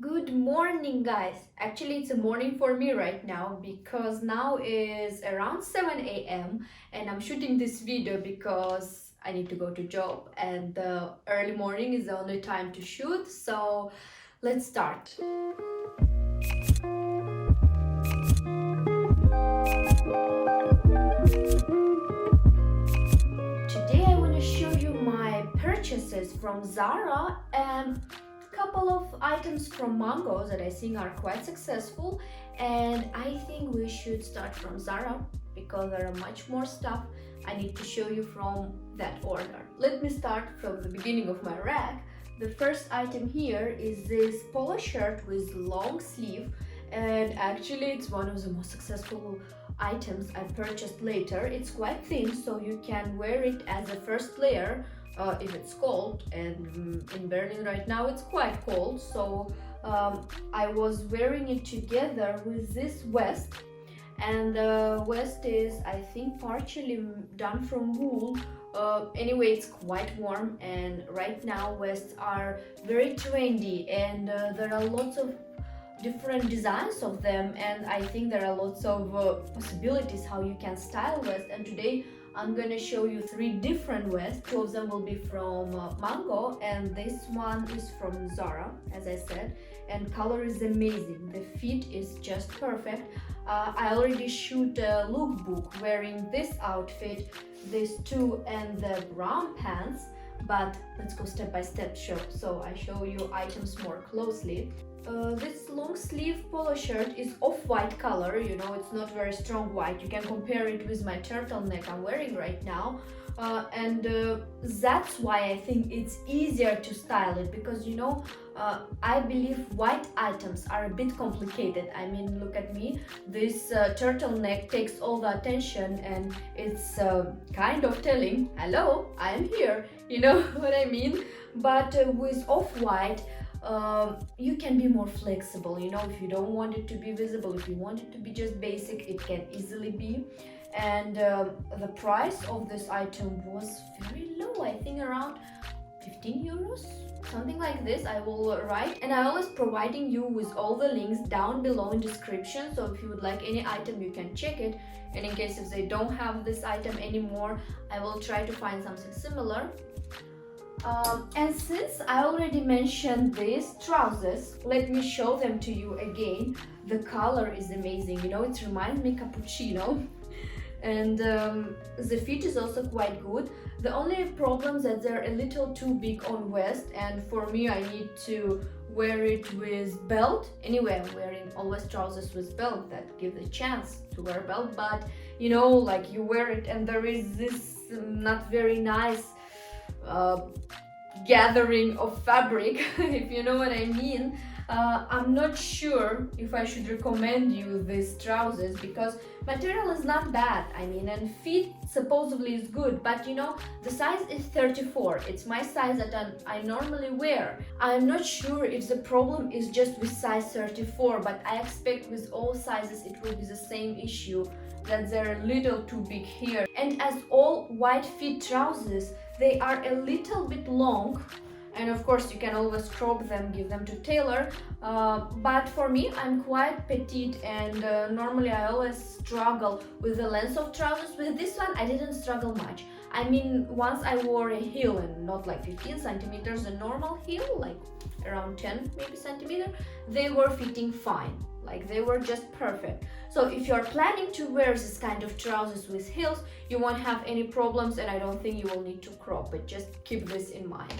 Good morning, guys. Actually, it's a morning for me right now because now is around 7 a.m. and I'm shooting this video because I need to go to job and the early morning is the only time to shoot. So let's start. Today I want to show you my purchases from ZARA and couple of items from Mango that I think are quite successful, and I think we should start from ZARA because there are much more stuff I need to show you from that order. Let me start from the beginning of my rack. The first item here is this polo shirt with long sleeve, and actually it's one of the most successful items I purchased later. It's quite thin, so you can wear it as a first layer if it's cold, and in Berlin right now it's quite cold, so I was wearing it together with this vest, and the vest is, I think, partially done from wool. Anyway, it's quite warm, and right now vests are very trendy, and there are lots of different designs of them, and I think there are lots of possibilities how you can style vest. And today I'm gonna show you 3 different vests. 2 of them will be from Mango, and this one is from ZARA, as I said, and color is amazing. The fit is just perfect. I already shoot a lookbook wearing this outfit, these 2 and the brown pants, but let's go step by step so I show you items more closely. This long sleeve polo shirt is off-white color, you know, it's not very strong white. You can compare it with my turtleneck I'm wearing right now, and that's why I think it's easier to style it, because you know, I believe white items are a bit complicated. I mean, look at me, this turtleneck takes all the attention, and it's kind of telling, hello, I'm here, you know what I mean? But with off-white, you can be more flexible, you know, if you don't want it to be visible, if you want it to be just basic, it can easily be. And the price of this item was very low, I think around 15 euros, something like this. I will write, and I always providing you with all the links down below in description, so if you would like any item you can check it, and in case if they don't have this item anymore, I will try to find something similar. And since I already mentioned these trousers, let me show them to you again. The color is amazing, you know, it reminds me cappuccino. And the fit is also quite good. The only problem is that they're a little too big on waist, and for me I need to wear it with belt. Anyway, I'm wearing always trousers with belt that give the chance to wear belt, but you know, like you wear it and there is this not very nice gathering of fabric if you know what I mean. I'm not sure if I should recommend you these trousers because material is not bad, I mean, and fit supposedly is good, but you know, the size is 34. It's my size that I normally wear. I'm not sure if the problem is just with size 34, but I expect with all sizes it will be the same issue, that they're a little too big here. And as all wide fit trousers, they are a little bit long, and of course you can always crop them, give them to tailor, but for me I'm quite petite, and normally I always struggle with the length of trousers. With this one I didn't struggle much. I mean, once I wore a heel, and not like 15 centimeters, a normal heel, like around 10 maybe centimeter, they were fitting fine, like they were just perfect. So if you're planning to wear this kind of trousers with heels, you won't have any problems, and I don't think you will need to crop it. Just keep this in mind.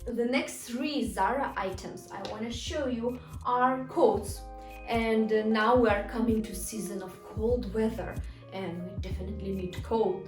The next 3 ZARA items I want to show you are coats, and now we are coming to season of cold weather, and we definitely need coat.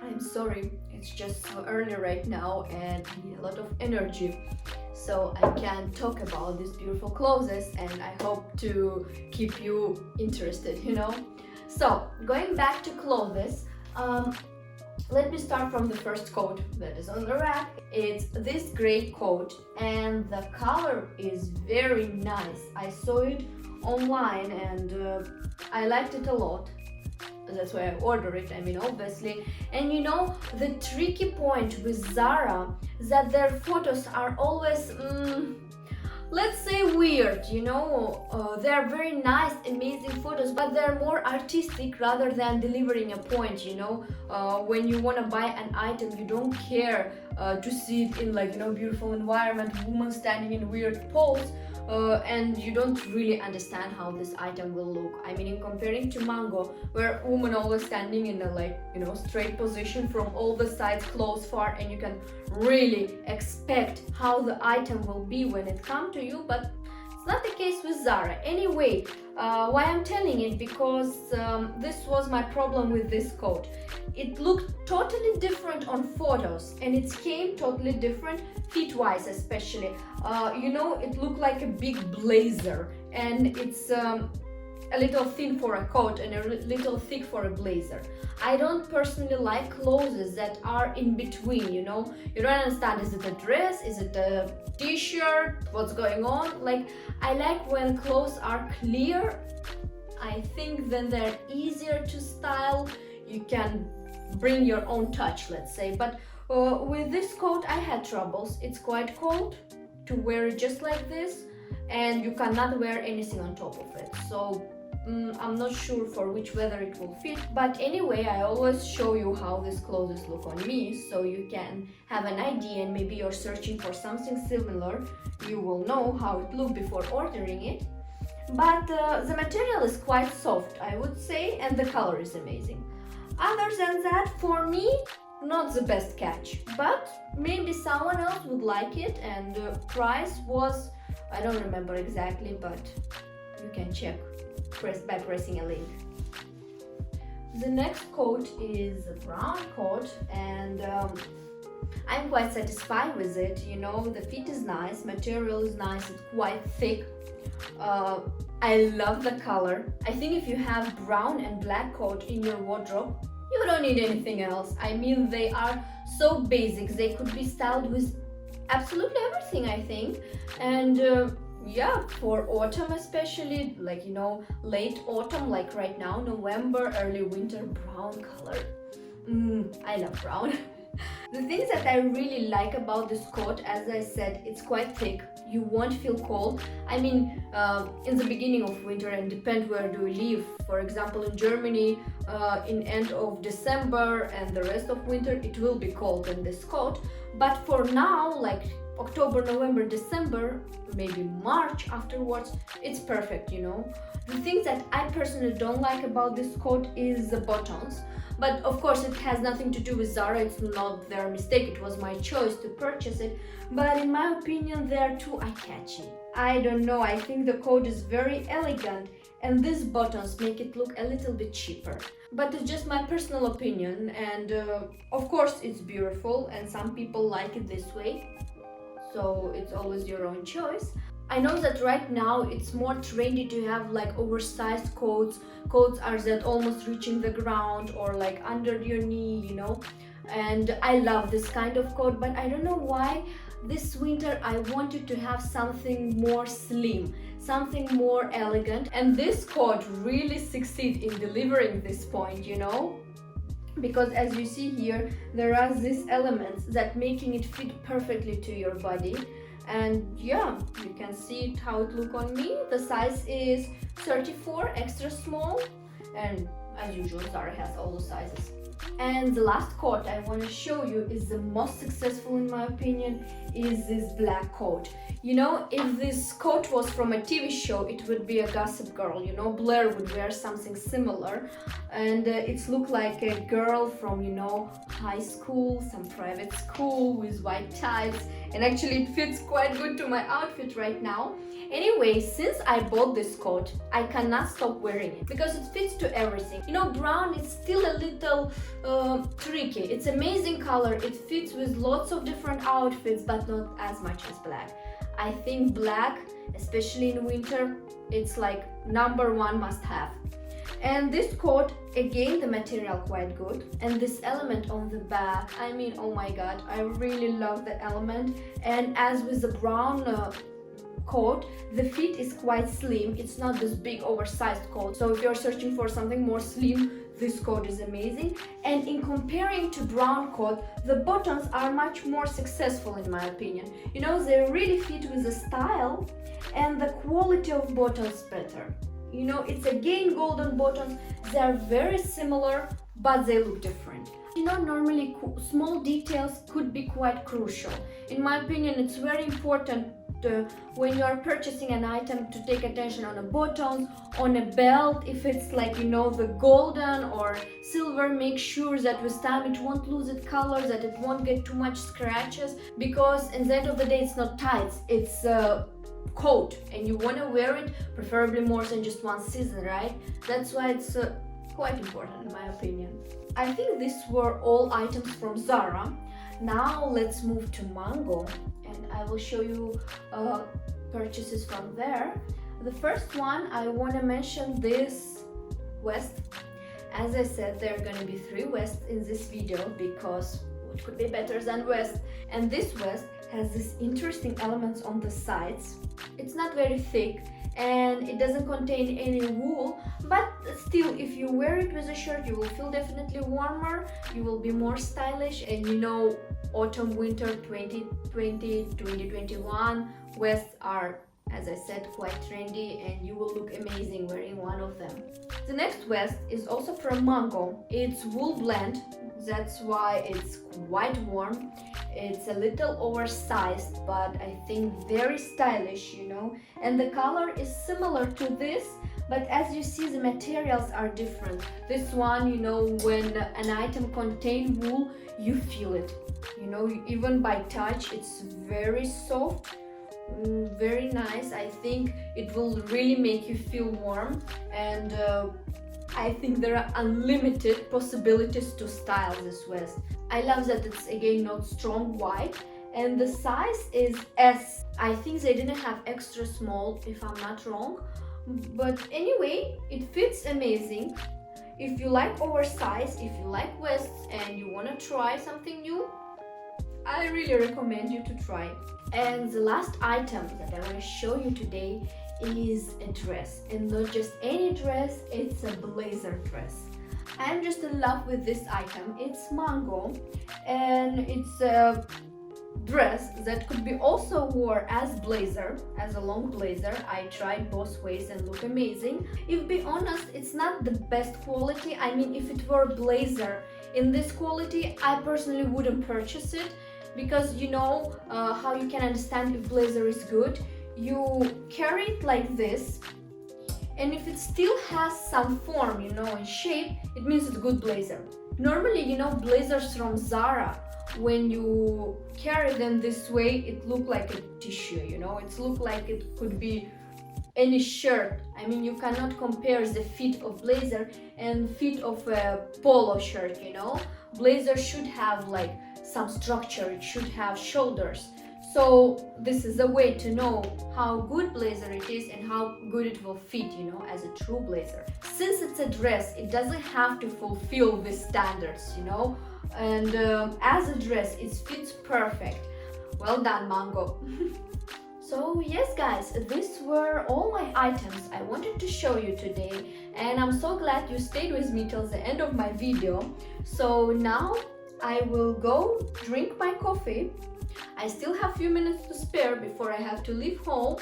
I'm sorry, it's just so early right now and I need a lot of energy, so I can talk about these beautiful clothes, and I hope to keep you interested, you know. So going back to clothes, let me start from the first coat that is on the rack. It's this gray coat, and the color is very nice. I saw it online and I liked it a lot. that's why I order it, I mean, obviously. And you know, the tricky point with ZARA is that their photos are always let's say weird, you know. They're very nice, amazing photos, but they're more artistic rather than delivering a point, you know. When you want to buy an item, you don't care to see it in, like, you know, beautiful environment, woman standing in weird pose, and you don't really understand how this item will look. I mean, in comparing to Mango, where woman always standing in a, like, you know, straight position from all the sides, close, far, and you can really expect how the item will be when it comes to you, but it's not the case with ZARA. Anyway, why I'm telling it, because this was my problem with this coat. It looked totally different on photos, and it came totally different fit-wise, especially. You know, it looked like a big blazer, and it's a little thin for a coat and a little thick for a blazer. I don't personally like clothes that are in between, you know. You don't understand, is it a dress, is it a t-shirt, what's going on? Like, I like when clothes are clear. I think then they're easier to style. You can bring your own touch, let's say. But with this coat I had troubles. It's quite cold to wear it just like this, and you cannot wear anything on top of it. So I'm not sure for which weather it will fit, but anyway, I always show you how these clothes look on me, so you can have an idea, and maybe you're searching for something similar, you will know how it looks before ordering it. But the material is quite soft, I would say, and the color is amazing. Other than that, for me, not the best catch, but maybe someone else would like it, and the price was, I don't remember exactly, but you can check by pressing a link. The next coat is a brown coat, and I'm quite satisfied with it. You know, the fit is nice, material is nice, it's quite thick. I love the color. I think if you have brown and black coat in your wardrobe, you don't need anything else. I mean, they are so basic, they could be styled with absolutely everything, I think. And yeah, for autumn especially, like, you know, late autumn, like right now, November, early winter, brown color. I love brown. The things that I really like about this coat, as I said, it's quite thick. You won't feel cold. I mean, in the beginning of winter, and depend where do you live. For example, in Germany, in end of December and the rest of winter, it will be cold in this coat. But for now, like October, November, December, maybe March afterwards, it's perfect, you know. The things that I personally don't like about this coat is the buttons. But of course, it has nothing to do with ZARA, it's not their mistake, it was my choice to purchase it. But in my opinion, they're too eye-catchy. I don't know, I think the coat is very elegant, and these buttons make it look a little bit cheaper. But it's just my personal opinion, and of course it's beautiful, and some people like it this way. So it's always your own choice. I know that right now it's more trendy to have like oversized coats. Coats are that almost reaching the ground or like under your knee, you know. And I love this kind of coat, but I don't know why this winter I wanted to have something more slim, something more elegant. And this coat really succeeds in delivering this point, you know. Because as you see here, there are these elements that making it fit perfectly to your body. And yeah, you can see how it look on me. The size is 34, extra small, and as usual, ZARA has all the sizes. And the last coat I want to show you is the most successful in my opinion, is this black coat. You know, if this coat was from a TV show, it would be a Gossip Girl, you know, Blair would wear something similar. And it's look like a girl from, you know, high school, some private school with white ties. And actually it fits quite good to my outfit right now. Anyway, since I bought this coat, I cannot stop wearing it because it fits to everything. You know, brown is still a little tricky. It's amazing color, it fits with lots of different outfits, but not as much as black. I think black, especially in winter, it's like #1 must have. And this coat, again, the material quite good, and this element on the back, I mean, oh my god, I really love the element. And as with the brown coat, the fit is quite slim. It's not this big oversized coat, so if you're searching for something more slim, this coat is amazing, and in comparing to brown coat, the buttons are much more successful in my opinion. You know, they really fit with the style and the quality of buttons better. You know, it's again golden buttons, they are very similar but they look different. You know, normally small details could be quite crucial. In my opinion, it's very important when you are purchasing an item to take attention on a button, on a belt. If it's like, you know, the golden or silver, make sure that with time it won't lose its color, that it won't get too much scratches, because in the end of the day it's not tights, it's a coat and you want to wear it preferably more than just one season, right? That's why it's quite important in my opinion. I think these were all items from ZARA. Now let's move to Mango and I will show you purchases from there. The first one, I want to mention this vest. As I said, there are going to be 3 vests in this video because what could be better than vest? And this vest has these interesting elements on the sides. It's not very thick and it doesn't contain any wool, but still, if you wear it with a shirt, you will feel definitely warmer, you will be more stylish, and you know, autumn winter 2020 2021 vests are, as I said, quite trendy and you will look amazing wearing one of them. The next vest is also from Mango. It's wool blend, that's why it's quite warm. It's a little oversized, but I think very stylish, you know, and the color is similar to this, but as you see, the materials are different. This one, you know, when an item contains wool, you feel it, you know, even by touch. It's very soft, very nice. I think it will really make you feel warm, and I think there are unlimited possibilities to style this vest. I love that it's again not strong white and the size is S. I think they didn't have extra small, if I'm not wrong, but anyway, it fits amazing. If you like oversized, if you like vests and you want to try something new, I really recommend you to try it. And the last item that I want to show you today is a dress, and not just any dress, it's a blazer dress. I'm just in love with this item. It's Mango and it's a dress that could be also worn as blazer, as a long blazer. I tried both ways and look amazing. If be honest, it's not the best quality. I mean, if it were blazer in this quality, I personally wouldn't purchase it, because you know how you can understand if blazer is good. You carry it like this, and if it still has some form, you know, and shape, it means it's good blazer. Normally, you know, blazers from ZARA, when you carry them this way, it look like a tissue, you know, it look like it could be any shirt. I mean, you cannot compare the fit of blazer and fit of a polo shirt, you know. Blazer should have like some structure, it should have shoulders. So this is a way to know how good blazer it is and how good it will fit, you know, as a true blazer. Since it's a dress, it doesn't have to fulfill these standards, you know, and as a dress, it fits perfect. Well done, Mango. So yes guys, these were all my items I wanted to show you today, and I'm so glad you stayed with me till the end of my video. So now I will go drink my coffee. I still have a few minutes to spare before I have to leave home,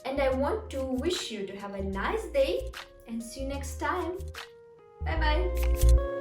and I want to wish you to have a nice day and see you next time. Bye bye.